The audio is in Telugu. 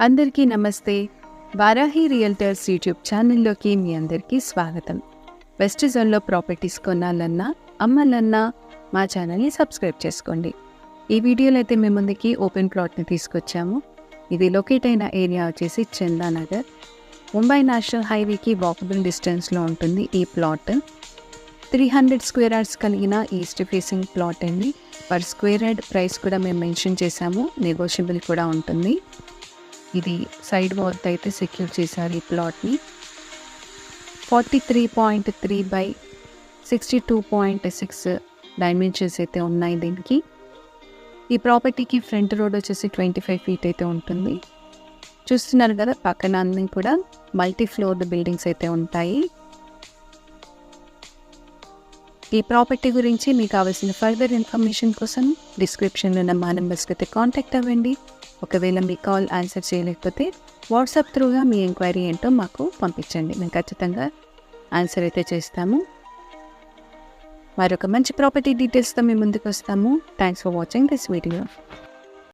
అందరికీ నమస్తే. వారాహి రియల్టర్స్ యూట్యూబ్ ఛానల్లోకి మీ అందరికీ స్వాగతం. వెస్ట్ జోన్లో ప్రాపర్టీస్ కొనాలన్నా అమ్మాలన్నా మా ఛానల్ని సబ్స్క్రైబ్ చేసుకోండి. ఈ వీడియోలో అయితే మేము ముందుకి ఓపెన్ ప్లాట్ని తీసుకొచ్చాము. ఇది లొకేట్ అయిన ఏరియా వచ్చేసి చందానగర్, ముంబై నేషనల్ హైవేకి వాకబుల్ డిస్టెన్స్లో ఉంటుంది ఈ ప్లాట్. 300 స్క్వేర్ యార్డ్స్ కలిగిన ఈస్ట్ ఫేసింగ్ ప్లాట్ అండి. పర్ స్క్వేర్ యార్డ్ ప్రైస్ కూడా మేము మెన్షన్ చేశాము, నెగోషియబుల్ కూడా ఉంటుంది. ఇది సైడ్ వాల్ అయితే సెక్యూర్ చేశారు ఈ ప్లాట్ని. 43.3 by 62.6 డైమెన్షన్స్ అయితే ఉన్నాయి దీనికి. ఈ ప్రాపర్టీకి ఫ్రంట్ రోడ్ వచ్చేసి 25 feet అయితే ఉంటుంది. చూస్తున్నారు కదా, పక్కన అన్నీ కూడా మల్టీ ఫ్లోర్డ్ బిల్డింగ్స్ అయితే ఉంటాయి. ఈ ప్రాపర్టీ గురించి మీకు కావాల్సిన ఫర్దర్ ఇన్ఫర్మేషన్ కోసం డిస్క్రిప్షన్లో ఉన్న మా నెంబర్స్కి అయితే కాంటాక్ట్ అవ్వండి. ఒకవేళ మీ కాల్ ఆన్సర్ చేయలేకపోతే వాట్సాప్ త్రూగా మీ ఎంక్వైరీ ఏంటో మాకు పంపించండి, మేము ఖచ్చితంగా ఆన్సర్ అయితే చేస్తాము. మరొక మంచి ప్రాపర్టీ డీటెయిల్స్తో మేము ముందుకు వస్తాము. Thanks for watching this video.